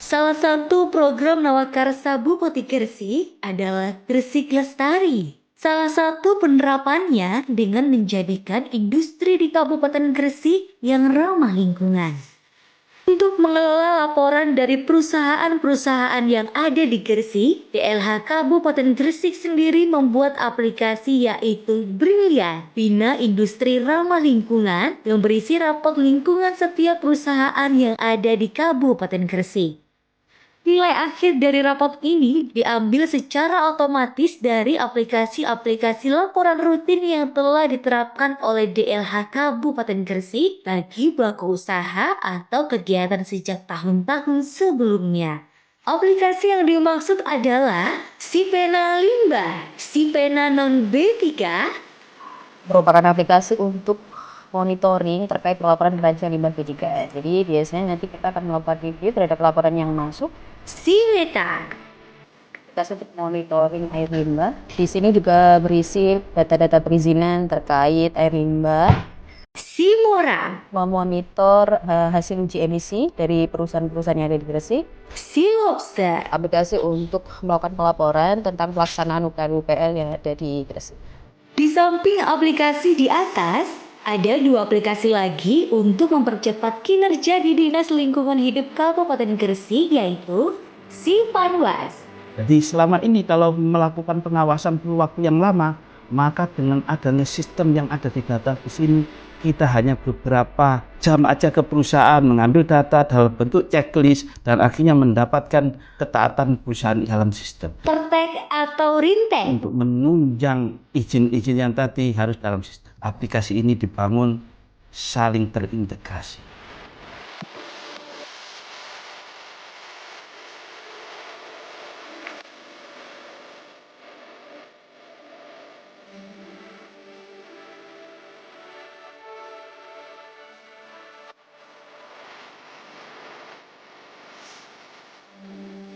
Salah satu program Nawakarsa Bupati Gresik adalah Gresik Lestari. Salah satu penerapannya dengan menjadikan industri di Kabupaten Gresik yang ramah lingkungan. Untuk mengelola laporan dari perusahaan-perusahaan yang ada di Gresik, DLH Kabupaten Gresik sendiri membuat aplikasi yaitu Brilian, Bina Industri Ramah Lingkungan yang berisi rapor lingkungan setiap perusahaan yang ada di Kabupaten Gresik. Nilai akhir dari rapot ini diambil secara otomatis dari aplikasi-aplikasi laporan rutin yang telah diterapkan oleh DLH Kabupaten Gresik bagi pelaku usaha atau kegiatan sejak tahun-tahun sebelumnya. Aplikasi yang dimaksud adalah Sipena Limbah, Sipena Non B3, merupakan aplikasi untuk monitoring terkait laporan pelajaran limbah B3. Jadi biasanya nanti kita akan melakukan review terhadap laporan yang masuk. Simeta, Kita untuk monitoring air limbah. Di sini juga berisi data-data perizinan terkait air limbah, Simora, memonitor hasil uji emisi dari perusahaan-perusahaan yang ada di Gresik. Silobster. Aplikasi untuk melakukan pelaporan tentang pelaksanaan UKL yang ada di Gresik. Di samping aplikasi di atas, ada dua aplikasi lagi untuk mempercepat kinerja di Dinas Lingkungan Hidup Kabupaten Gresik, yaitu Sipanwas. Jadi selama ini kalau melakukan pengawasan perlu waktu yang lama, maka dengan adanya sistem yang ada di database ini, kita hanya beberapa jam aja ke perusahaan mengambil data dalam bentuk checklist dan akhirnya mendapatkan ketaatan perusahaan dalam sistem. Pertek atau Rintek. Untuk menunjang izin-izin yang tadi harus dalam sistem. Aplikasi ini dibangun saling terintegrasi.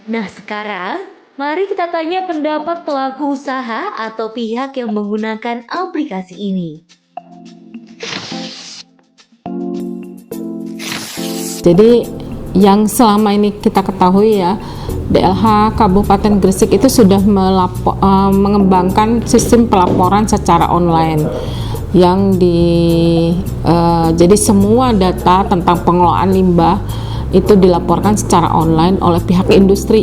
Nah sekarang, mari kita tanya pendapat pelaku usaha atau pihak yang menggunakan aplikasi ini. Jadi yang selama ini kita ketahui ya, DLH Kabupaten Gresik itu sudah mengembangkan sistem pelaporan secara online yang jadi semua data tentang pengelolaan limbah itu dilaporkan secara online oleh pihak industri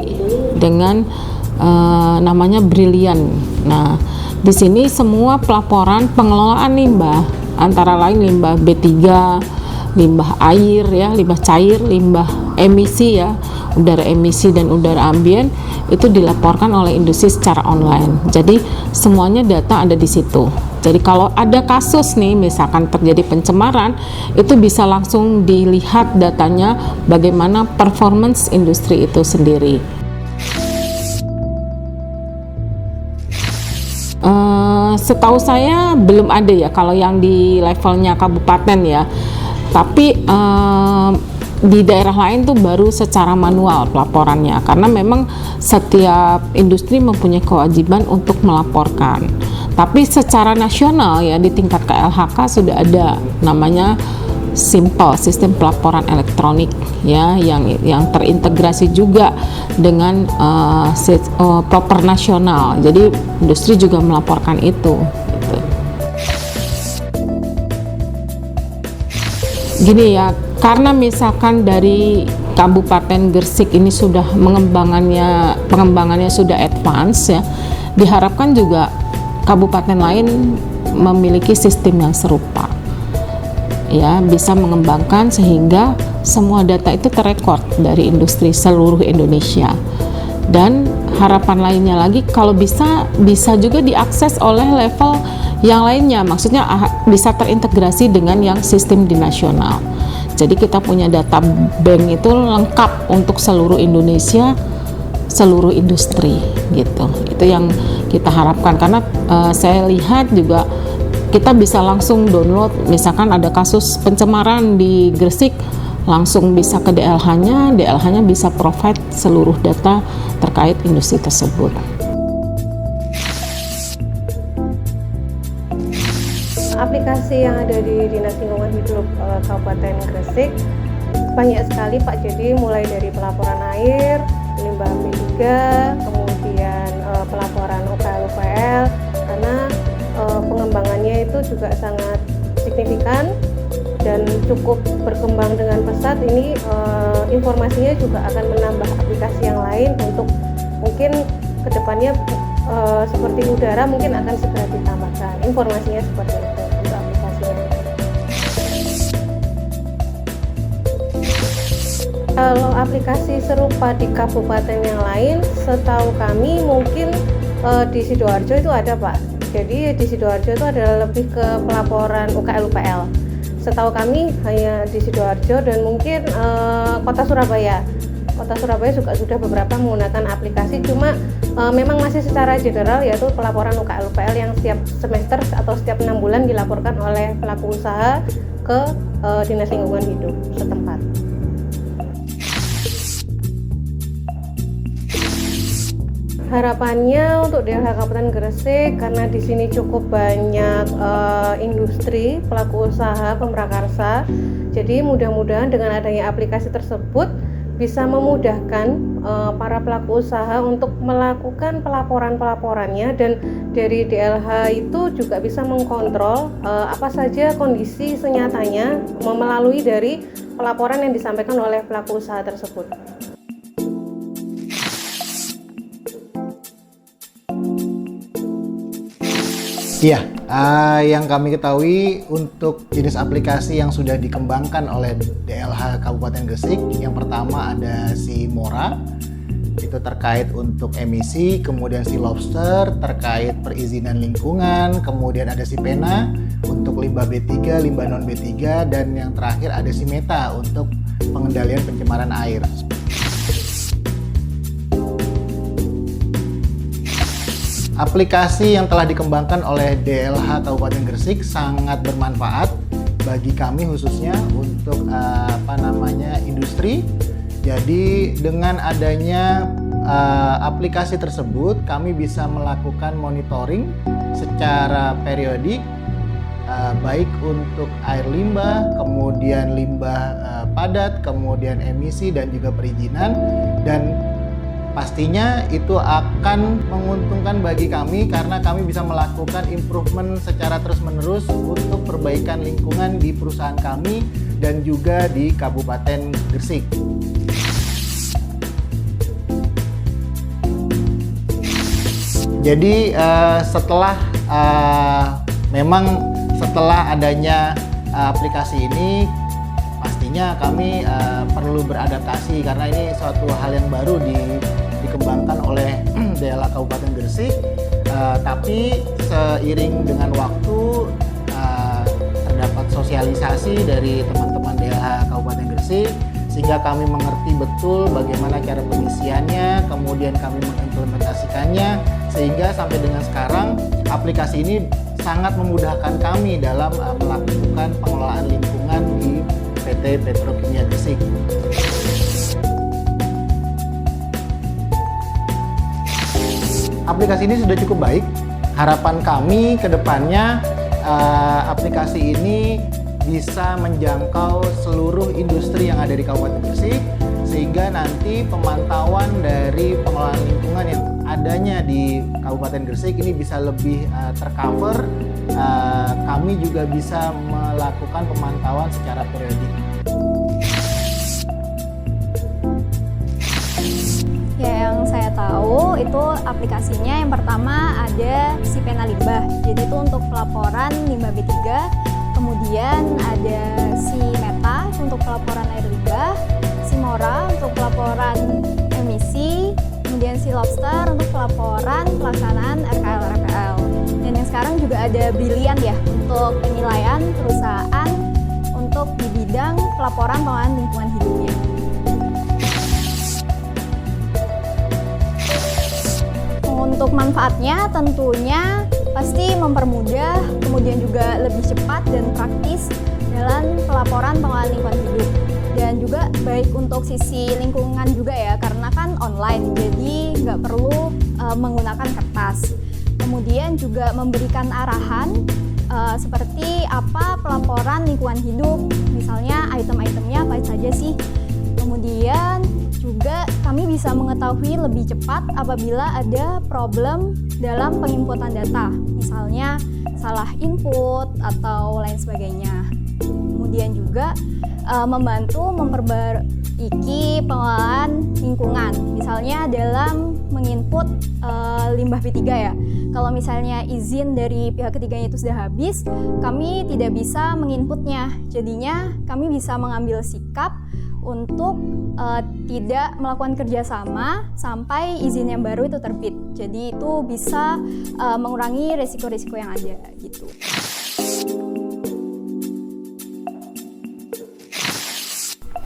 dengan namanya Brilian. Nah, di sini semua pelaporan pengelolaan limbah antara lain limbah B3, limbah air ya, limbah cair, limbah emisi ya, udara emisi dan udara ambien itu dilaporkan oleh industri secara online. Jadi semuanya data ada di situ. Jadi kalau ada kasus nih misalkan terjadi pencemaran, itu bisa langsung dilihat datanya bagaimana performance industri itu sendiri. Setahu saya belum ada ya kalau yang di levelnya kabupaten ya. Tapi di daerah lain tuh baru secara manual pelaporannya karena memang setiap industri mempunyai kewajiban untuk melaporkan. Tapi secara nasional ya di tingkat KLHK sudah ada namanya Simple sistem pelaporan elektronik ya yang terintegrasi juga dengan proper nasional. Jadi industri juga melaporkan itu. Gitu. Gini ya, karena misalkan dari Kabupaten Gresik ini sudah pengembangannya sudah advance ya, diharapkan juga kabupaten lain memiliki sistem yang serupa. Ya, bisa mengembangkan sehingga semua data itu terekord dari industri seluruh Indonesia. Dan harapan lainnya lagi kalau bisa juga diakses oleh level yang lainnya, maksudnya bisa terintegrasi dengan yang sistem di nasional. Jadi kita punya data bank itu lengkap untuk seluruh Indonesia, seluruh industri gitu. Itu yang kita harapkan karena saya lihat juga kita bisa langsung download, misalkan ada kasus pencemaran di Gresik, langsung bisa ke DLH-nya, DLH-nya bisa provide seluruh data terkait industri tersebut. Aplikasi yang ada di Dinas Lingkungan Hidup Kabupaten Gresik banyak sekali Pak, jadi mulai dari pelaporan air, limbah B3, kemudian pelaporan OKL-UPL, karena pengembangannya itu juga sangat signifikan dan cukup berkembang dengan pesat. Ini informasinya juga akan menambah aplikasi yang lain untuk mungkin kedepannya seperti udara mungkin akan segera ditambahkan. Informasinya seperti itu untuk aplikasinya. Kalau aplikasi serupa di kabupaten yang lain, setahu kami mungkin di Sidoarjo itu ada Pak. Jadi di Sidoarjo itu adalah lebih ke pelaporan UKL-UPL. Setahu kami hanya di Sidoarjo dan mungkin Kota Surabaya. Kota Surabaya juga sudah beberapa menggunakan aplikasi, cuma memang masih secara general, yaitu pelaporan UKL-UPL yang setiap semester atau setiap 6 bulan dilaporkan oleh pelaku usaha ke Dinas Lingkungan Hidup setempat. Harapannya untuk DLH Kabupaten Gresik, karena di sini cukup banyak industri, pelaku usaha, pemrakarsa, jadi mudah-mudahan dengan adanya aplikasi tersebut bisa memudahkan para pelaku usaha untuk melakukan pelaporan-pelaporannya, dan dari DLH itu juga bisa mengkontrol apa saja kondisi senyatanya melalui dari pelaporan yang disampaikan oleh pelaku usaha tersebut. Iya, yang kami ketahui untuk jenis aplikasi yang sudah dikembangkan oleh DLH Kabupaten Gresik, yang pertama ada si Mora, itu terkait untuk emisi, kemudian si Lobster terkait perizinan lingkungan, kemudian ada si Pena untuk limbah B3, limbah non B3, dan yang terakhir ada si Meta untuk pengendalian pencemaran air. Aplikasi yang telah dikembangkan oleh DLH Kabupaten Gresik sangat bermanfaat bagi kami, khususnya untuk industri. Jadi dengan adanya aplikasi tersebut, kami bisa melakukan monitoring secara periodik, baik untuk air limbah, kemudian limbah padat, kemudian emisi dan juga perizinan, dan pastinya itu akan menguntungkan bagi kami karena kami bisa melakukan improvement secara terus-menerus untuk perbaikan lingkungan di perusahaan kami dan juga di Kabupaten Gresik. Jadi setelah adanya aplikasi ini, pastinya kami perlu beradaptasi karena ini suatu hal yang baru dikembangkan oleh DLH Kabupaten Gresik, tapi seiring dengan waktu terdapat sosialisasi dari teman-teman DLH Kabupaten Gresik sehingga kami mengerti betul bagaimana cara pengisiannya, kemudian kami mengimplementasikannya, sehingga sampai dengan sekarang aplikasi ini sangat memudahkan kami dalam melakukan pengelolaan lingkungan di PT Petrokimia Gresik. Aplikasi ini sudah cukup baik. Harapan kami ke depannya aplikasi ini bisa menjangkau seluruh industri yang ada di Kabupaten Gresik, sehingga nanti pemantauan dari pengelolaan lingkungan yang adanya di Kabupaten Gresik ini bisa lebih tercover. Kami juga bisa melakukan pemantauan secara periodik. Ya, yang saya tahu itu aplikasinya yang pertama ada si Pena Limbah. Jadi itu untuk pelaporan limbah B3, kemudian ada si Meta untuk pelaporan air limbah, si Mora untuk pelaporan emisi, kemudian si Lobster untuk pelaporan pelaksanaan RKL-RPL. Dan yang sekarang juga ada Brilliant ya untuk penilaian perusahaan untuk di bidang pelaporan pengelolaan lingkungan hidupnya. Untuk manfaatnya tentunya pasti mempermudah, kemudian juga lebih cepat dan praktis dalam pelaporan pengelolaan lingkungan hidup. Dan juga baik untuk sisi lingkungan juga ya, karena kan online, jadi nggak perlu menggunakan kertas. Kemudian juga memberikan arahan seperti apa pelaporan lingkungan hidup, misalnya item-itemnya apa saja sih. Kemudian juga kami bisa mengetahui lebih cepat apabila ada problem dalam penginputan data, misalnya salah input atau lain sebagainya. Kemudian juga membantu memperbaiki pengelolaan lingkungan, misalnya dalam menginput limbah B3 ya. Kalau misalnya izin dari pihak ketiganya itu sudah habis, kami tidak bisa menginputnya. Jadinya kami bisa mengambil sikap untuk tidak melakukan kerjasama sampai izin yang baru itu terbit. Jadi itu bisa mengurangi resiko-resiko yang ada gitu.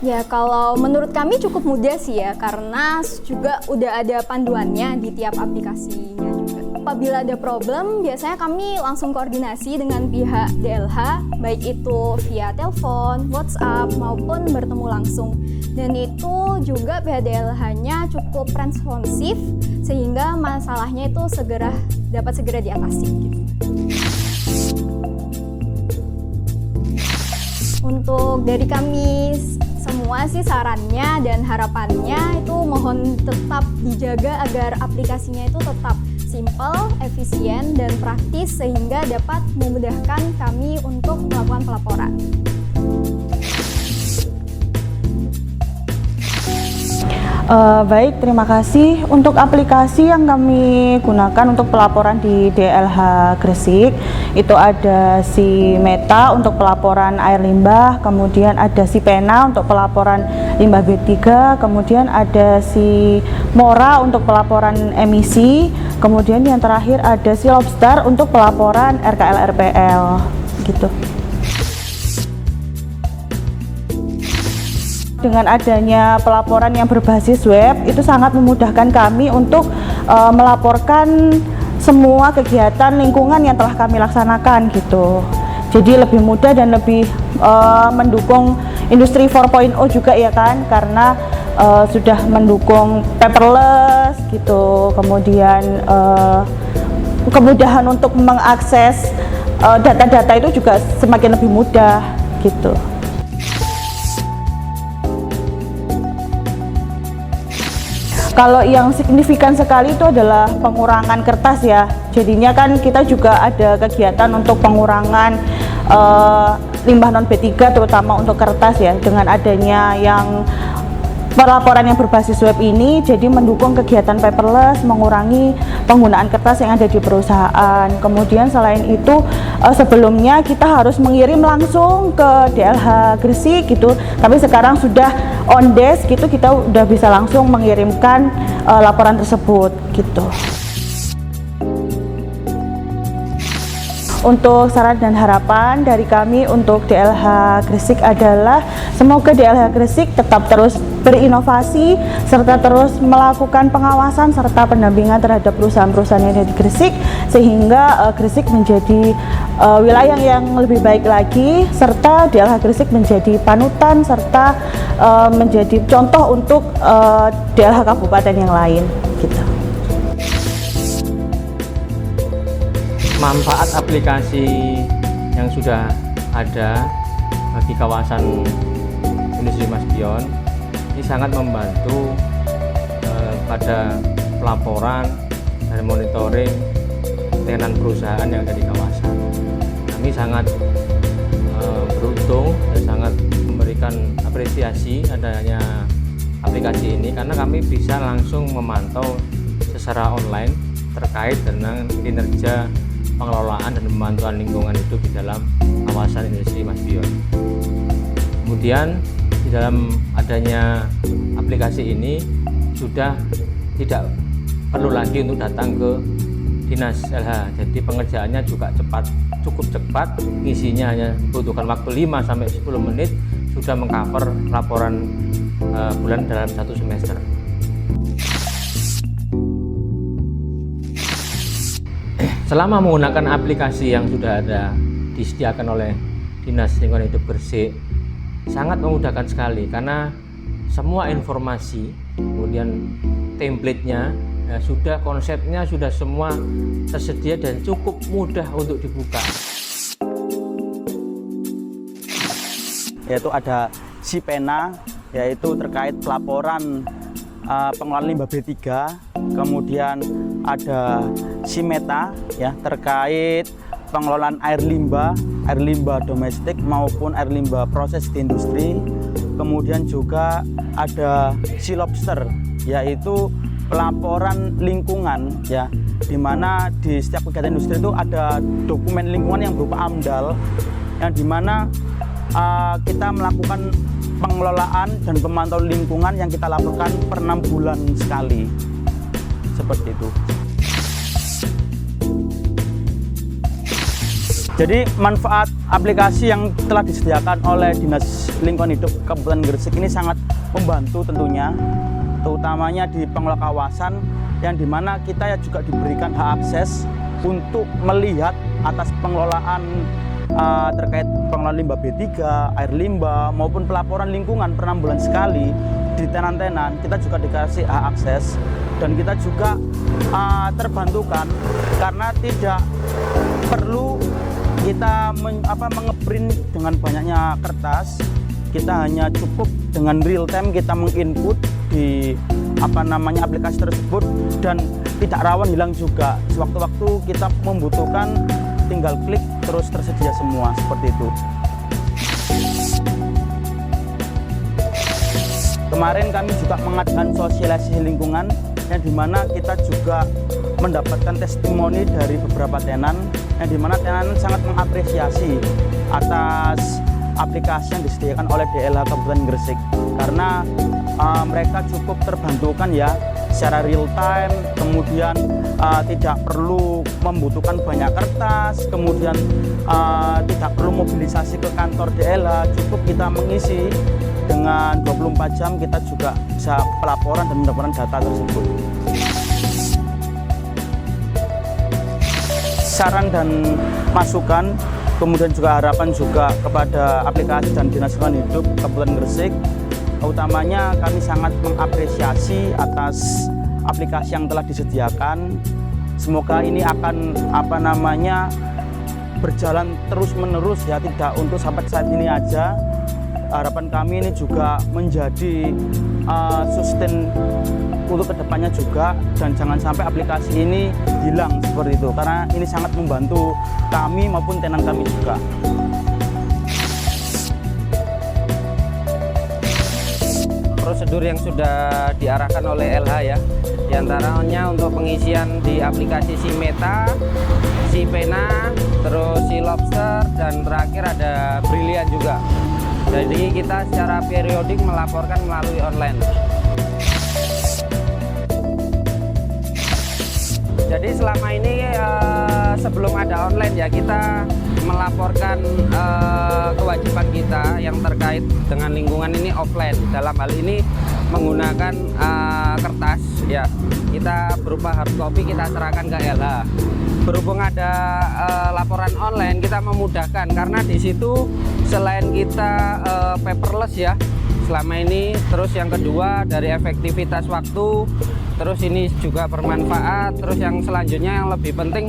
Ya, kalau menurut kami cukup mudah sih ya, karena juga udah ada panduannya di tiap aplikasinya juga. Apabila ada problem, biasanya kami langsung koordinasi dengan pihak DLH, baik itu via telepon, WhatsApp, maupun bertemu langsung. Dan itu juga pihak DLH-nya cukup responsif, sehingga masalahnya itu dapat segera diatasi gitu. Untuk dari kami semua sih sarannya dan harapannya itu mohon tetap dijaga agar aplikasinya itu tetap simpel, efisien, dan praktis sehingga dapat memudahkan kami untuk melakukan pelaporan. Baik, terima kasih. Untuk aplikasi yang kami gunakan untuk pelaporan di DLH Gresik, itu ada si Meta untuk pelaporan air limbah, kemudian ada si Pena untuk pelaporan limbah B3, kemudian ada si Mora untuk pelaporan emisi, kemudian yang terakhir ada si Lobster untuk pelaporan RKL-RPL, gitu. Dengan adanya pelaporan yang berbasis web, itu sangat memudahkan kami untuk melaporkan semua kegiatan lingkungan yang telah kami laksanakan gitu. Jadi lebih mudah dan lebih mendukung industri 4.0 juga ya kan, karena sudah mendukung paperless gitu. Kemudian kemudahan untuk mengakses data-data itu juga semakin lebih mudah gitu. Kalau yang signifikan sekali itu adalah pengurangan kertas ya. Jadinya kan kita juga ada kegiatan untuk pengurangan limbah non B3 terutama untuk kertas ya. Dengan adanya yang pelaporan yang berbasis web ini jadi mendukung kegiatan paperless, mengurangi penggunaan kertas yang ada di perusahaan. Kemudian selain itu sebelumnya kita harus mengirim langsung ke DLH Gresik gitu, tapi sekarang sudah on desk gitu, kita udah bisa langsung mengirimkan laporan tersebut gitu. Untuk saran dan harapan dari kami untuk DLH Gresik adalah semoga DLH Gresik tetap terus berinovasi serta terus melakukan pengawasan serta pendampingan terhadap perusahaan-perusahaan yang ada di Gresik sehingga Gresik menjadi wilayah yang lebih baik lagi serta DLH Gresik menjadi panutan serta menjadi contoh untuk DLH kabupaten yang lain gitu. Manfaat aplikasi yang sudah ada bagi kawasan industri Mas Pion ini sangat membantu pada pelaporan dan monitoring tenan perusahaan yang ada di kawasan. Kami sangat beruntung dan sangat memberikan apresiasi adanya aplikasi ini karena kami bisa langsung memantau secara online terkait dengan kinerja pengelolaan dan pemantauan lingkungan hidup di dalam kawasan industri Mas Pion. Kemudian di dalam adanya aplikasi ini sudah tidak perlu lagi untuk datang ke dinas LH. Jadi pengerjaannya juga cukup cepat. Isinya hanya membutuhkan waktu 5 sampai 10 menit sudah mengcover laporan bulan dalam 1 semester. Selama menggunakan aplikasi yang sudah ada disediakan oleh Dinas Lingkungan Hidup Gresik, sangat memudahkan sekali karena semua informasi, kemudian template-nya sudah, konsepnya sudah semua tersedia dan cukup mudah untuk dibuka. yaitu ada Sipena, yaitu terkait pelaporan pengelolaan limbah B3, kemudian ada Simeta ya terkait pengelolaan air limbah domestik maupun air limbah proses di industri. Kemudian juga ada Silobster, yaitu pelaporan lingkungan ya, di mana di setiap kegiatan industri itu ada dokumen lingkungan yang berupa AMDAL, yang dimana kita melakukan pengelolaan dan pemantauan lingkungan yang kita lakukan per 6 bulan sekali, seperti itu. Jadi manfaat aplikasi yang telah disediakan oleh Dinas Lingkungan Hidup Kabupaten Gresik ini sangat membantu tentunya, terutamanya di pengelola kawasan, yang dimana kita ya juga diberikan hak akses untuk melihat atas pengelolaan terkait pengelolaan limbah B3, air limbah maupun pelaporan lingkungan per 6 bulan sekali di tenan-tenan. Kita juga dikasih hak akses, dan kita juga terbantukan karena tidak perlu kita mengeprint dengan banyaknya kertas. Kita hanya cukup dengan real time kita menginput di aplikasi tersebut, dan tidak rawan hilang juga. Sewaktu-waktu kita membutuhkan tinggal klik terus tersedia semua, seperti itu. Kemarin kami juga mengadakan sosialisasi lingkungan, yang dimana kita juga mendapatkan testimoni dari beberapa tenan, yang dimana tenan sangat mengapresiasi atas aplikasi yang disediakan oleh DLH Kabupaten Gresik, karena mereka cukup terbantukan ya secara real time, kemudian tidak perlu membutuhkan banyak kertas, kemudian tidak perlu mobilisasi ke kantor DLH, cukup kita mengisi dengan 24 jam kita juga bisa pelaporan dan mendapatkan data tersebut. Saran dan masukan, kemudian juga harapan juga kepada aplikasi dan Dinas Lingkungan Hidup Kabupaten Gresik, utamanya kami sangat mengapresiasi atas aplikasi yang telah disediakan. Semoga ini akan berjalan terus-menerus ya, tidak untuk sampai saat ini aja. Harapan kami ini juga menjadi sustain untuk kedepannya juga, dan jangan sampai aplikasi ini hilang seperti itu, karena ini sangat membantu kami maupun tenan kami juga. Prosedur yang sudah diarahkan oleh LH ya, diantaranya untuk pengisian di aplikasi Simeta, Sipena, terus Silobster, dan terakhir ada Brilian juga. Jadi kita secara periodik melaporkan melalui online. Jadi selama ini sebelum ada online ya, kita melaporkan kewajiban kita yang terkait dengan lingkungan ini offline. Dalam hal ini menggunakan kertas ya, kita berupa hard copy kita serahkan ke LH. Berhubung ada laporan online, kita memudahkan karena di situ selain kita paperless ya selama ini, terus yang kedua dari efektivitas waktu, terus ini juga bermanfaat, terus yang selanjutnya yang lebih penting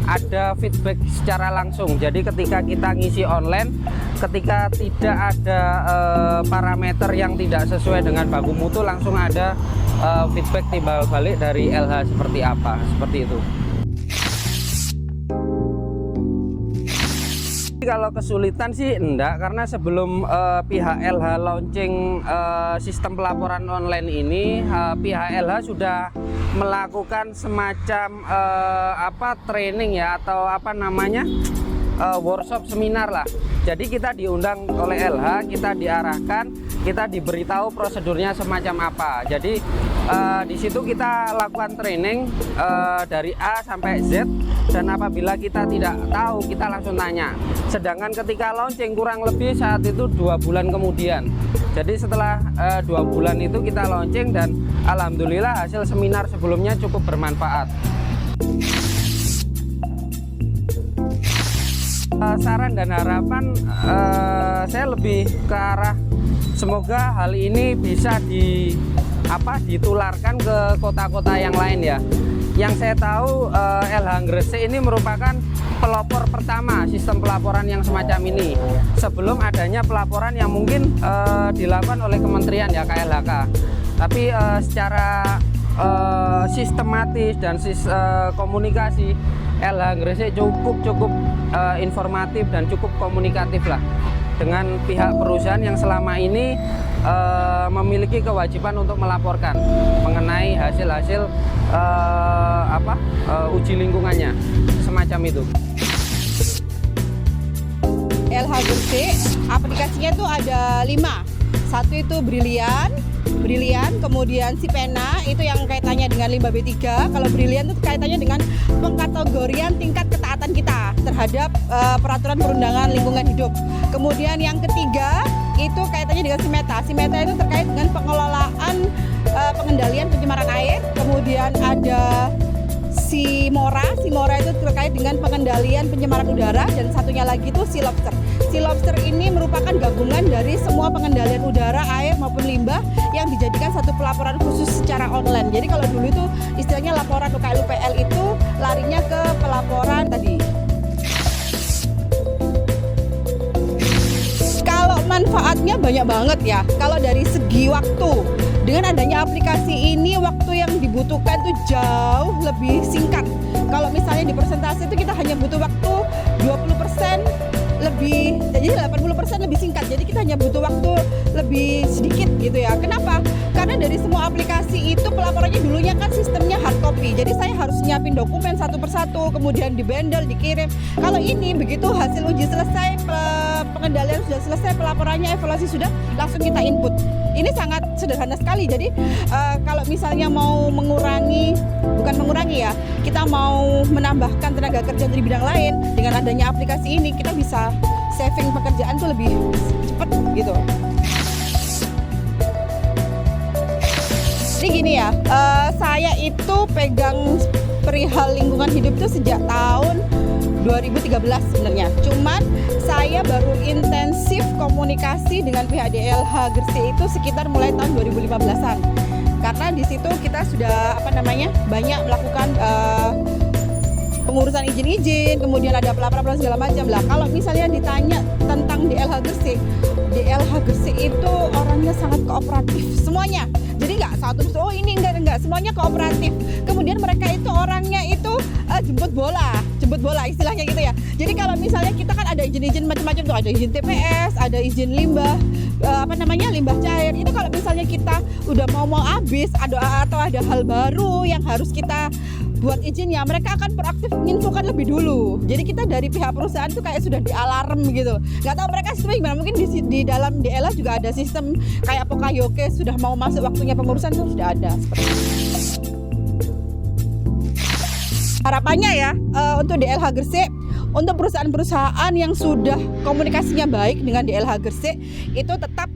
ada feedback secara langsung. Jadi ketika kita ngisi online, ketika tidak ada parameter yang tidak sesuai dengan baku mutu, langsung ada feedback timbal balik dari LH seperti apa, seperti itu. Kalau kesulitan sih enggak, karena sebelum pihak LH launching sistem pelaporan online ini, pihak LH sudah melakukan semacam training ya, atau workshop seminar lah. Jadi kita diundang oleh LH, kita diarahkan, kita diberitahu prosedurnya semacam apa. Jadi di situ kita lakukan training dari A sampai Z, dan apabila kita tidak tahu kita langsung tanya. Sedangkan ketika launching kurang lebih saat itu 2 bulan kemudian. Jadi setelah 2 bulan itu kita launching, dan alhamdulillah hasil seminar sebelumnya cukup bermanfaat. Saran dan harapan saya lebih ke arah semoga hal ini bisa ditularkan ke kota-kota yang lain ya. Yang saya tahu LH Gresik ini merupakan pelopor pertama sistem pelaporan yang semacam ini. Sebelum adanya pelaporan yang mungkin dilakukan oleh kementerian ya, KLHK. Tapi secara sistematis dan komunikasi, LH Gresik cukup informatif dan cukup komunikatif lah dengan pihak perusahaan yang selama ini memiliki kewajiban untuk melaporkan mengenai hasil-hasil uji lingkungannya, semacam itu. LH Gresik aplikasinya tuh ada 5. Satu itu Brilian, kemudian si Pena itu yang kaitannya dengan limbah B3. Kalau Brilian itu kaitannya dengan pengkategorian tingkat ketaatan kita terhadap peraturan perundangan lingkungan hidup. Kemudian yang ketiga itu kaitannya dengan si Meta. Si Meta itu terkait dengan pengelolaan pengendalian pencemaran air. Kemudian ada si Mora itu terkait dengan pengendalian pencemaran udara, dan satunya lagi itu si Lobster. Si Lobster ini merupakan gabungan dari semua pengendalian udara, air maupun limbah yang dijadikan satu pelaporan khusus secara online. Jadi kalau dulu itu istilahnya laporan UKL-UPL itu larinya ke pelaporan tadi. Kalau manfaatnya banyak banget ya. Kalau dari segi waktu, dengan adanya aplikasi ini waktu yang dibutuhkan tuh jauh lebih singkat. Kalau misalnya di persentase itu kita hanya butuh waktu 20% lebih, jadi 80% lebih singkat. Jadi kita hanya butuh waktu lebih sedikit gitu ya. Kenapa? Karena dari semua aplikasi itu pelaporannya dulunya kan sistemnya hard copy. Jadi saya harus nyiapin dokumen satu persatu, kemudian dibendel, dikirim. Kalau ini begitu hasil uji selesai, pengendalian sudah selesai, pelaporannya, evaluasi sudah, langsung kita input. Ini sangat sederhana sekali. Jadi kalau misalnya mau bukan mengurangi ya, kita mau menambahkan tenaga kerja di bidang lain, dengan adanya aplikasi ini kita bisa saving pekerjaan tuh lebih cepat gitu. Jadi gini ya, saya itu pegang perihal lingkungan hidup itu sejak tahun 2013 sebenarnya. Cuman saya baru intensif komunikasi dengan pihak DLH Gresik itu sekitar mulai tahun 2015-an. Karena di situ kita sudah banyak melakukan pengurusan izin-izin, kemudian ada pelaporan segala macam lah. Kalau misalnya ditanya tentang DLH Gresik itu orangnya sangat kooperatif semuanya. Jadi nggak satu ini enggak semuanya kooperatif. Kemudian mereka itu orangnya itu jemput bola istilahnya gitu ya. Jadi kalau misalnya kita kan ada izin-izin macam-macam tuh, ada izin TPS, ada izin limbah limbah cair. Itu kalau misalnya kita udah mau habis atau ada hal baru yang harus kita buat izinnya, mereka akan proaktif menginfokan lebih dulu. Jadi kita dari pihak perusahaan tuh kayak sudah dialarm gitu. Nggak tahu mereka sistemnya gimana, mungkin di dalam DLH juga ada sistem kayak Pokayoke, sudah mau masuk waktunya pengurusan tuh sudah ada. Harapannya ya untuk DLH Gresik, untuk perusahaan-perusahaan yang sudah komunikasinya baik dengan DLH Gresik itu tetap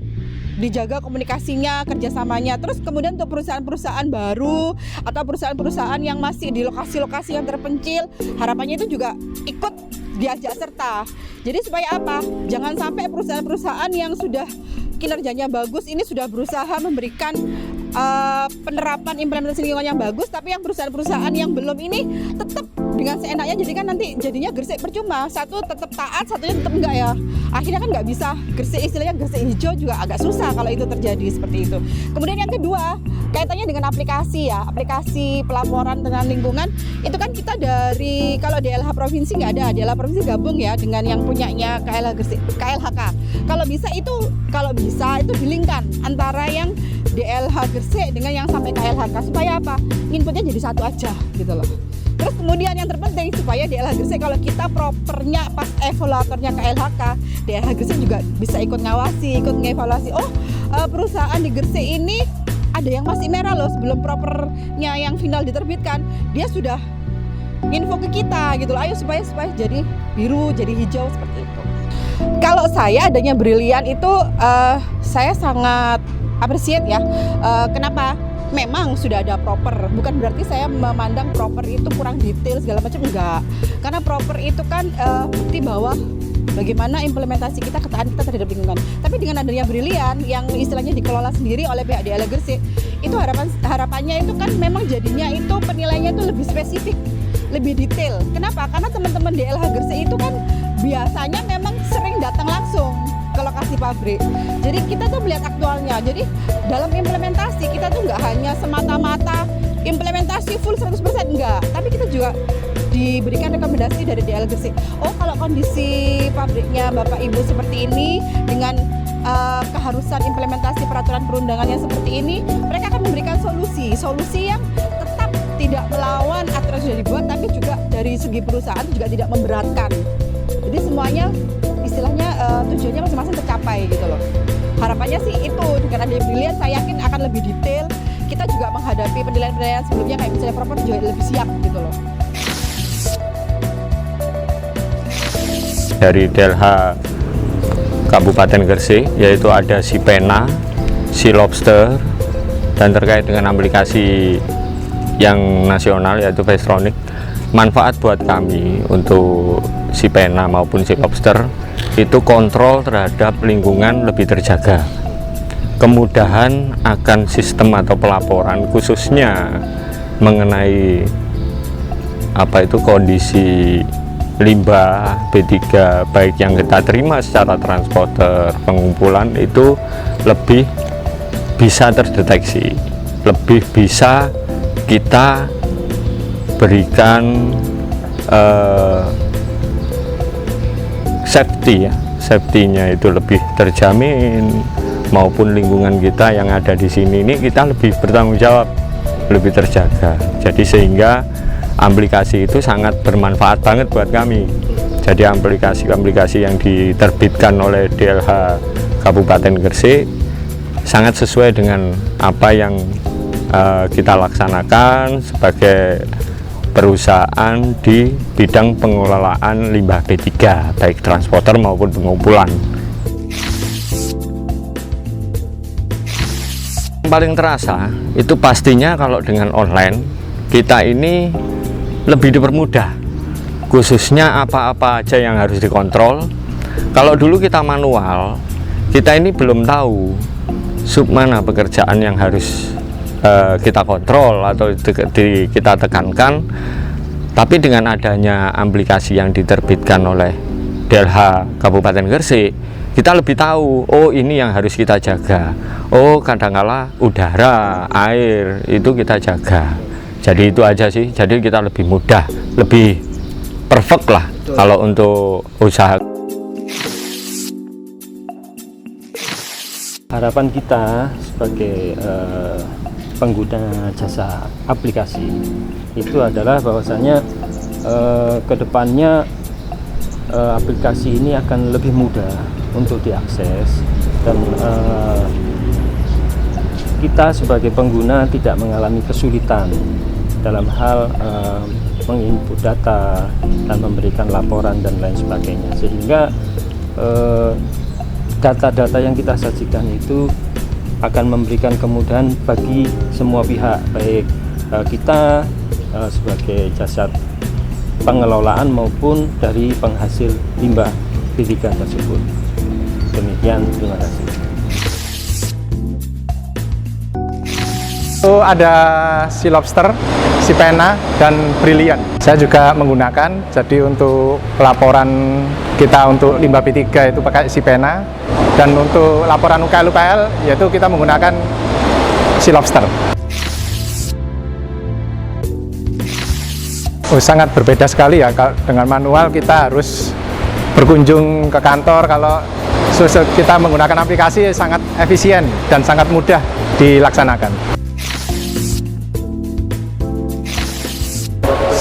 dijaga komunikasinya, kerjasamanya. Terus kemudian untuk perusahaan-perusahaan baru atau perusahaan-perusahaan yang masih di lokasi-lokasi yang terpencil, harapannya itu juga ikut diajak serta. Jadi supaya apa? Jangan sampai perusahaan-perusahaan yang sudah kinerjanya bagus ini sudah berusaha memberikan penerapan implementasi lingkungan yang bagus, tapi yang perusahaan-perusahaan yang belum ini tetap dengan seenaknya, jadi kan nanti jadinya Gresik percuma, satu tetap taat, satunya tetap enggak ya, akhirnya kan nggak bisa. Gresik istilahnya Gresik hijau juga agak susah kalau itu terjadi seperti itu. Kemudian yang kedua kaitannya dengan aplikasi ya, aplikasi pelaporan tentang lingkungan itu kan kita dari, kalau DLH provinsi nggak ada, DLH provinsi gabung ya dengan yang punyanya KLH Gresik, KLHK. Kalau bisa itu dilingkan antara yang DLH Gresik dengan yang sampai KLHK, supaya apa? Inputnya jadi satu aja gitu loh. Terus kemudian yang terpenting supaya DLH Gresik, kalau kita propernya pas evaluatornya KLHK, DLH Gresik juga bisa ikut ngawasi, ikut ngevaluasi. Oh, perusahaan di Gresik ini ada yang masih merah loh, sebelum propernya yang final diterbitkan, dia sudah info ke kita gitu loh. Ayo supaya jadi biru, jadi hijau seperti itu. Kalau saya adanya Brilian itu saya sangat appreciate ya. Kenapa? Memang sudah ada proper, bukan berarti saya memandang proper itu kurang detail segala macam, enggak. Karena proper itu kan bukti bahwa bagaimana implementasi kita, ketaatan kita terhadap lingkungan. Tapi dengan adanya Brilian yang istilahnya dikelola sendiri oleh pihak DLH Gresik, itu harapannya itu kan memang jadinya itu penilaiannya itu lebih spesifik. lebih detail. Kenapa? Karena teman-teman DLH Gresik itu kan biasanya memang sering datang langsung ke lokasi pabrik. Jadi kita tuh melihat aktualnya. Jadi dalam implementasi kita tuh nggak hanya semata-mata implementasi full 100% enggak, tapi kita juga diberikan rekomendasi dari DLH Gresik. Oh, kalau kondisi pabriknya Bapak Ibu seperti ini dengan keharusan implementasi peraturan perundangan yang seperti ini, mereka akan memberikan solusi yang tetap tidak melawan aturan yang sudah dibuat, tapi juga dari segi perusahaan juga tidak memberatkan. Jadi semuanya istilahnya tujuannya masing-masing tercapai gitu loh. Harapannya sih itu, dengan adanya Brilliant saya yakin akan lebih detail. Kita juga menghadapi penilaian-penilaian sebelumnya kayak misalnya propor juga lebih siap gitu loh. Dari DLH Kabupaten Gresik, yaitu ada si Pena, si Lobster, dan terkait dengan aplikasi yang nasional yaitu Vestronic. Manfaat buat kami untuk si Pena maupun si Lobster itu kontrol terhadap lingkungan lebih terjaga. Kemudahan akan sistem atau pelaporan khususnya mengenai kondisi limbah B3 baik yang kita terima secara transporter, pengumpulan itu lebih bisa terdeteksi, lebih bisa kita berikan safety-nya itu lebih terjamin, maupun lingkungan kita yang ada di sini ini kita lebih bertanggung jawab, lebih terjaga. Jadi sehingga aplikasi itu sangat bermanfaat banget buat kami. Jadi aplikasi yang diterbitkan oleh DLH Kabupaten Gresik sangat sesuai dengan apa yang kita laksanakan sebagai perusahaan di bidang pengelolaan limbah B3 baik transporter maupun pengumpulan. Yang paling terasa itu pastinya kalau dengan online kita ini lebih dipermudah, khususnya apa-apa aja yang harus dikontrol. Kalau dulu kita manual, kita ini belum tahu sub mana pekerjaan yang harus kita kontrol atau kita tekankan. Tapi dengan adanya aplikasi yang diterbitkan oleh DLH Kabupaten Gresik, kita lebih tahu, oh ini yang harus kita jaga, oh kadangkala udara, air itu kita jaga. Jadi itu aja sih, jadi kita lebih mudah, lebih perfect lah kalau untuk usaha. Harapan kita sebagai pengguna jasa aplikasi itu adalah bahwasanya kedepannya aplikasi ini akan lebih mudah untuk diakses dan kita sebagai pengguna tidak mengalami kesulitan dalam hal menginput data dan memberikan laporan dan lain sebagainya, sehingga data-data yang kita sajikan itu akan memberikan kemudahan bagi semua pihak, baik kita sebagai jasa pengelolaan maupun dari penghasil limbah B3 tersebut. Demikian, terima kasih. Ada si Lobster, si Pena, dan Brilliant. Saya juga menggunakan, jadi untuk pelaporan kita untuk limbah B3 itu pakai si Pena, dan untuk laporan UKL yaitu kita menggunakan si Lobster. Sangat berbeda sekali ya, dengan manual kita harus berkunjung ke kantor. Kalau kita menggunakan aplikasi sangat efisien dan sangat mudah dilaksanakan.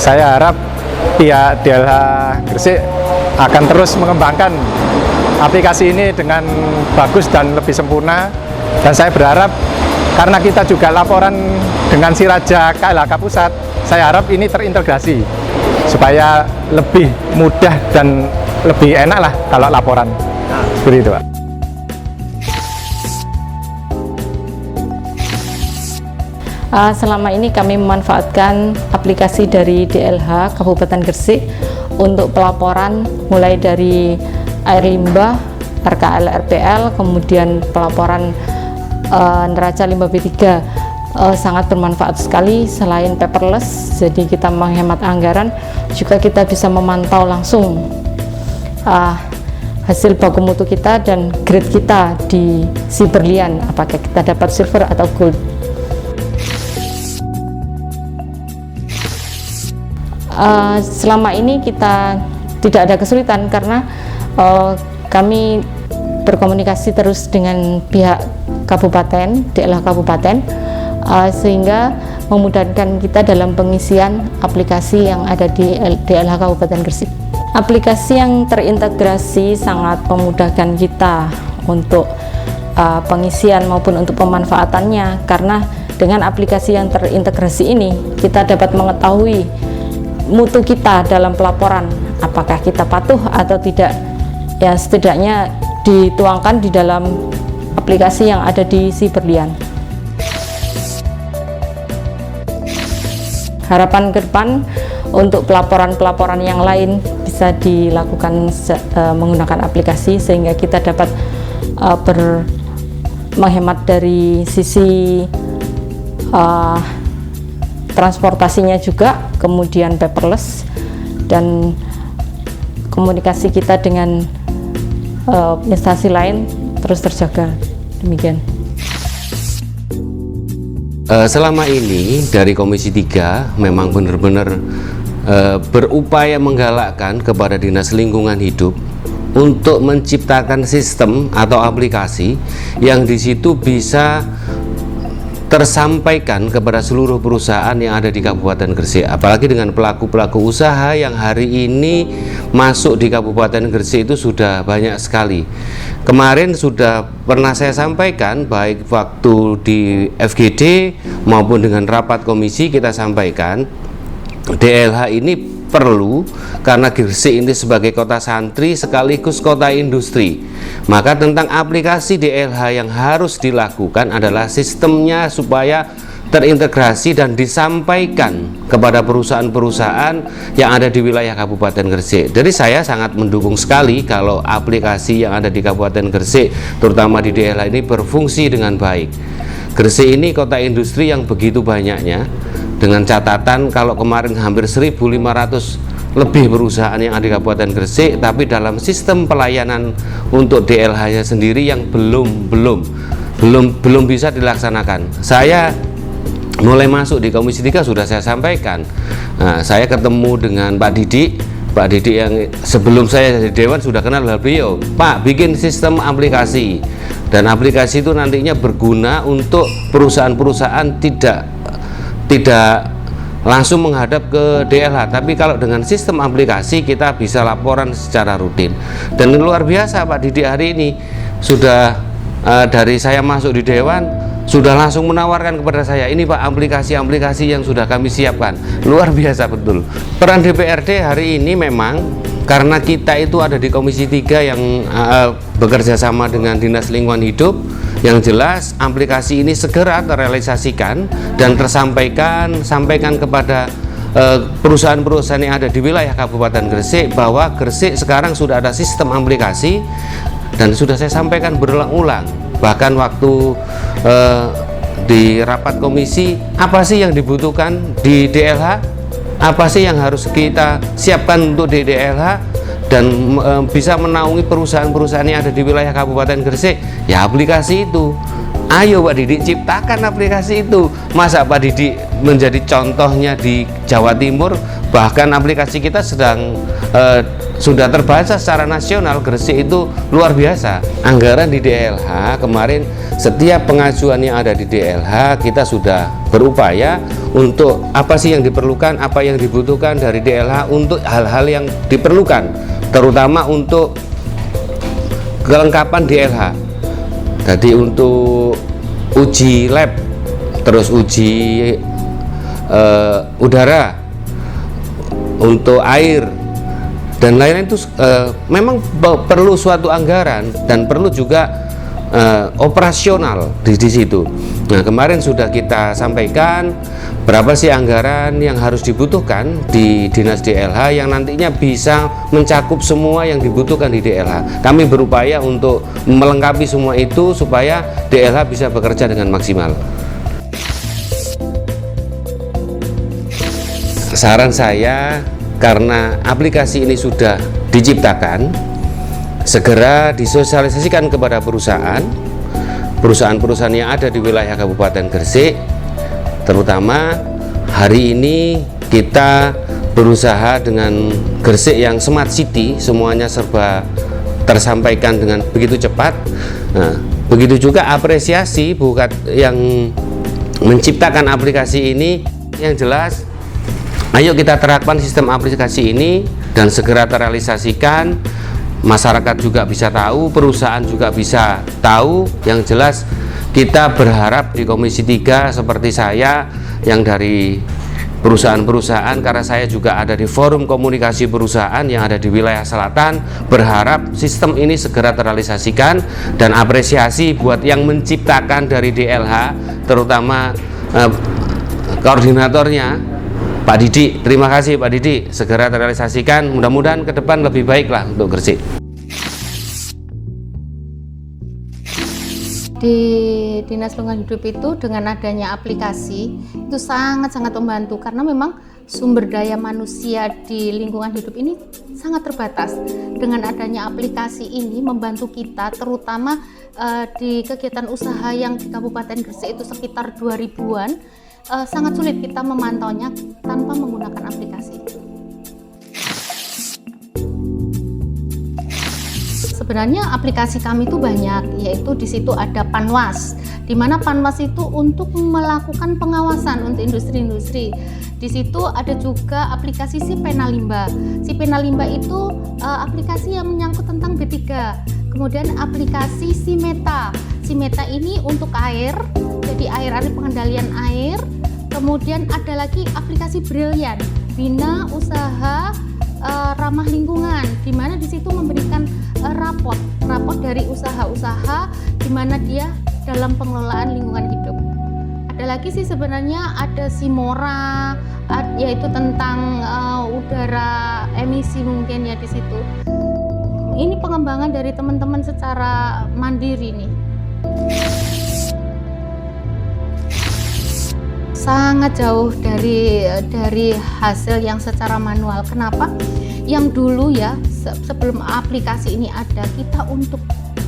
Saya harap pihak DLH Gresik akan terus mengembangkan aplikasi ini dengan bagus dan lebih sempurna, dan saya berharap karena kita juga laporan dengan Siraja KLHK Pusat, saya harap ini terintegrasi supaya lebih mudah dan lebih enak lah kalau laporan. Seperti itu, Pak. Selama ini kami memanfaatkan aplikasi dari DLH Kabupaten Gresik untuk pelaporan mulai dari air limbah, RKL, RPL, kemudian pelaporan neraca limbah B3. sangat bermanfaat sekali. Selain paperless, jadi kita menghemat anggaran, juga kita bisa memantau langsung hasil baku mutu kita dan grade kita di si berlian, apakah kita dapat silver atau gold. Selama ini kita tidak ada kesulitan karena kami berkomunikasi terus dengan pihak kabupaten, DLH kabupaten, sehingga memudahkan kita dalam pengisian aplikasi yang ada di DLH Kabupaten Gresik. Aplikasi yang terintegrasi sangat memudahkan kita untuk pengisian maupun untuk pemanfaatannya, karena dengan aplikasi yang terintegrasi ini kita dapat mengetahui mutu kita dalam pelaporan, apakah kita patuh atau tidak, ya setidaknya dituangkan di dalam aplikasi yang ada di si berlian. Harapan ke depan untuk pelaporan-pelaporan yang lain bisa dilakukan menggunakan aplikasi, sehingga kita dapat menghemat dari sisi transportasinya juga, kemudian paperless, dan komunikasi kita dengan instansi lain terus terjaga. Demikian. Selama ini dari Komisi 3 memang benar-benar berupaya menggalakkan kepada Dinas Lingkungan Hidup untuk menciptakan sistem atau aplikasi yang di situ bisa tersampaikan kepada seluruh perusahaan yang ada di Kabupaten Gresik, apalagi dengan pelaku-pelaku usaha yang hari ini masuk di Kabupaten Gresik itu sudah banyak sekali. Kemarin sudah pernah saya sampaikan, baik waktu di FGD maupun dengan rapat komisi, kita sampaikan DLH ini perlu, karena Gresik ini sebagai kota santri sekaligus kota industri, maka tentang aplikasi DLH yang harus dilakukan adalah sistemnya supaya terintegrasi dan disampaikan kepada perusahaan-perusahaan yang ada di wilayah Kabupaten Gresik. Jadi saya sangat mendukung sekali kalau aplikasi yang ada di Kabupaten Gresik, terutama di DLH ini berfungsi dengan baik. Gresik ini kota industri yang begitu banyaknya, dengan catatan kalau kemarin hampir 1.500 lebih perusahaan yang ada di Kabupaten Gresik, tapi dalam sistem pelayanan untuk DLH-nya sendiri yang belum bisa dilaksanakan. Saya mulai masuk di Komisi 3 sudah saya sampaikan. Nah, saya ketemu dengan Pak Didik yang sebelum saya jadi Dewan sudah kenal beliau. Pak, bikin sistem aplikasi, dan aplikasi itu nantinya berguna untuk perusahaan-perusahaan tidak langsung menghadap ke DLH, tapi kalau dengan sistem aplikasi kita bisa laporan secara rutin. Dan luar biasa Pak Didik hari ini sudah dari saya masuk di Dewan sudah langsung menawarkan kepada saya, ini Pak aplikasi-aplikasi yang sudah kami siapkan. Luar biasa betul. Peran DPRD hari ini memang karena kita itu ada di Komisi 3 yang bekerja sama dengan Dinas Lingkungan Hidup, yang jelas aplikasi ini segera terrealisasikan dan sampaikan kepada perusahaan-perusahaan yang ada di wilayah Kabupaten Gresik, bahwa Gresik sekarang sudah ada sistem aplikasi, dan sudah saya sampaikan berulang-ulang. Bahkan waktu di rapat komisi, apa sih yang dibutuhkan di DLH, apa sih yang harus kita siapkan untuk di DLH, dan bisa menaungi perusahaan-perusahaan yang ada di wilayah Kabupaten Gresik, ya aplikasi itu. Ayo Pak Didik ciptakan aplikasi itu. Masa Pak Didik menjadi contohnya di Jawa Timur, bahkan aplikasi kita sudah terbaca secara nasional. Gresik itu luar biasa. Anggaran di DLH kemarin, setiap pengajuan yang ada di DLH kita sudah berupaya untuk apa sih yang diperlukan, apa yang dibutuhkan dari DLH untuk hal-hal yang diperlukan, terutama untuk kelengkapan DLH. Jadi untuk uji lab, terus uji udara, untuk air dan lain-lain itu memang perlu suatu anggaran dan perlu juga operasional di situ. Nah, kemarin sudah kita sampaikan berapa sih anggaran yang harus dibutuhkan di Dinas DLH yang nantinya bisa mencakup semua yang dibutuhkan di DLH. Kami berupaya untuk melengkapi semua itu supaya DLH bisa bekerja dengan maksimal. saran saya, karena aplikasi ini sudah diciptakan, segera disosialisasikan kepada perusahaan-perusahaan yang ada di wilayah Kabupaten Gresik. Terutama hari ini kita berusaha dengan Gresik yang smart city, semuanya serba tersampaikan dengan begitu cepat. Nah, begitu juga apresiasi buat yang menciptakan aplikasi ini. Yang jelas, ayo kita terapkan sistem aplikasi ini dan segera terrealisasikan. Masyarakat juga bisa tahu, perusahaan juga bisa tahu. Yang jelas kita berharap di Komisi 3 seperti saya yang dari perusahaan-perusahaan, karena saya juga ada di forum komunikasi perusahaan yang ada di wilayah selatan, berharap sistem ini segera terrealisasikan, dan apresiasi buat yang menciptakan dari DLH, terutama koordinatornya Pak Didi. Terima kasih Pak Didi, segera terrealisasikan, mudah-mudahan ke depan lebih baik lah untuk Gresik. Di Dinas Lingkungan Hidup itu dengan adanya aplikasi itu sangat-sangat membantu, karena memang sumber daya manusia di lingkungan hidup ini sangat terbatas. Dengan adanya aplikasi ini membantu kita, terutama di kegiatan usaha yang di Kabupaten Gresik itu sekitar 2000-an, sangat sulit kita memantaunya tanpa menggunakan aplikasi. Sebenarnya aplikasi kami itu banyak, yaitu di situ ada Panwas, di mana Panwas itu untuk melakukan pengawasan untuk industri-industri. Di situ ada juga aplikasi Si Penalimba. Si Penalimba itu aplikasi yang menyangkut tentang B3. Kemudian aplikasi Si Meta. Si Meta ini untuk air, jadi air pengendalian air. Kemudian ada lagi aplikasi Brilian, Bina Usaha Ramah Lingkungan, di mana di situ memberikan raport dari usaha-usaha di mana dia dalam pengelolaan lingkungan hidup. Ada lagi sih sebenarnya, ada Simora, yaitu tentang udara emisi mungkin ya di situ. Ini pengembangan dari teman-teman secara mandiri nih. Sangat jauh dari hasil yang secara manual. Kenapa? Yang dulu ya, sebelum aplikasi ini ada, kita untuk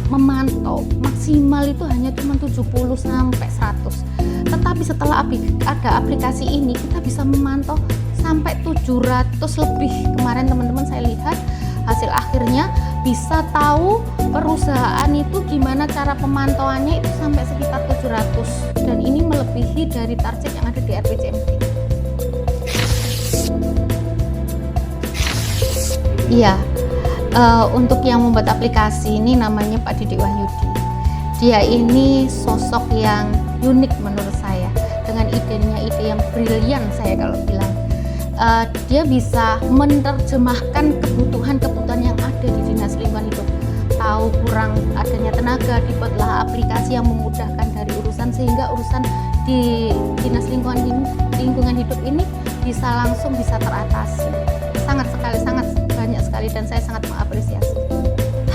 memantau maksimal itu hanya cuma 70 sampai 100. Tetapi setelah ada aplikasi ini, kita bisa memantau sampai 700 lebih. Kemarin teman-teman saya lihat hasil akhirnya, bisa tahu perusahaan itu gimana cara pemantauannya, itu sampai sekitar 700, dan ini melebihi dari target yang ada di RPJMD. Iya, untuk yang membuat aplikasi ini namanya Pak Didi Wahyudi. Dia ini sosok yang unik menurut saya, dengan idenya ide yang brilian saya kalau bilang. Dia bisa menerjemahkan kebutuhan-kebutuhan yang ada di Dinas Lingkungan Hidup. Tahu kurang adanya tenaga, dibuatlah aplikasi yang memudahkan dari urusan, sehingga urusan di Dinas Lingkungan Hidup ini bisa teratasi. Sangat banyak sekali, dan saya sangat mengapresiasi.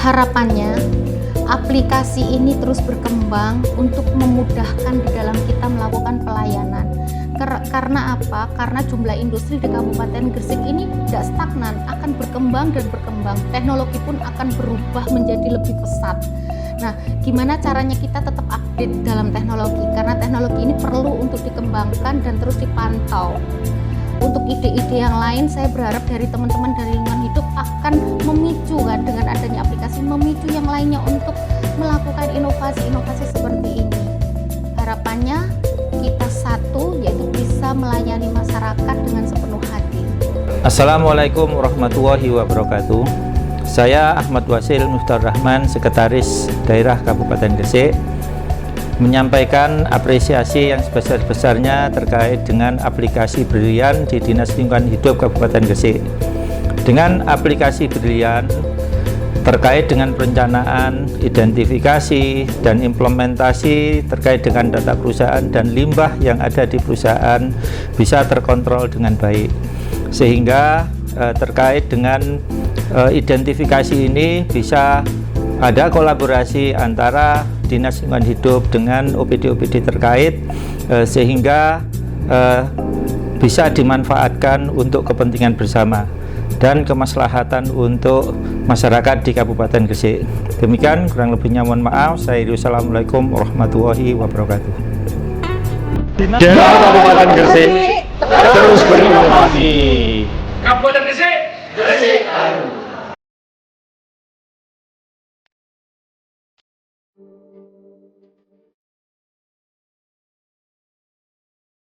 Harapannya aplikasi ini terus berkembang untuk memudahkan di dalam kita melakukan pelayanan. Karena apa? Karena jumlah industri di Kabupaten Gresik ini tidak stagnan, akan berkembang dan berkembang. Teknologi pun akan berubah menjadi lebih pesat. Nah, gimana caranya kita tetap update dalam teknologi? Karena teknologi ini perlu untuk dikembangkan dan terus dipantau. Untuk ide-ide yang lain, saya berharap dari teman-teman dari lingkungan hidup akan memicu kan, dengan adanya aplikasi, memicu yang lainnya untuk melakukan inovasi-inovasi seperti ini. Harapannya kita satu, yaitu bisa melayani masyarakat dengan sepenuh hati. Assalamualaikum warahmatullahi wabarakatuh. Saya Ahmad Wasil Muhtar Rahman, Sekretaris Daerah Kabupaten Gresik, menyampaikan apresiasi yang sebesar-besarnya terkait dengan aplikasi Brilian di Dinas Lingkungan Hidup Kabupaten Gresik. Dengan aplikasi Brilian terkait dengan perencanaan, identifikasi, dan implementasi terkait dengan data perusahaan dan limbah yang ada di perusahaan bisa terkontrol dengan baik, sehingga terkait dengan identifikasi ini bisa ada kolaborasi antara Dinas Lingkungan Hidup dengan OPD-OPD terkait, sehingga bisa dimanfaatkan untuk kepentingan bersama dan kemaslahatan untuk masyarakat di Kabupaten Gresik. Demikian, kurang lebihnya mohon maaf. Assalamualaikum warahmatullahi wabarakatuh. DLH Kabupaten Gresik terus berinovasi. Kabupaten Gresik, Gresik.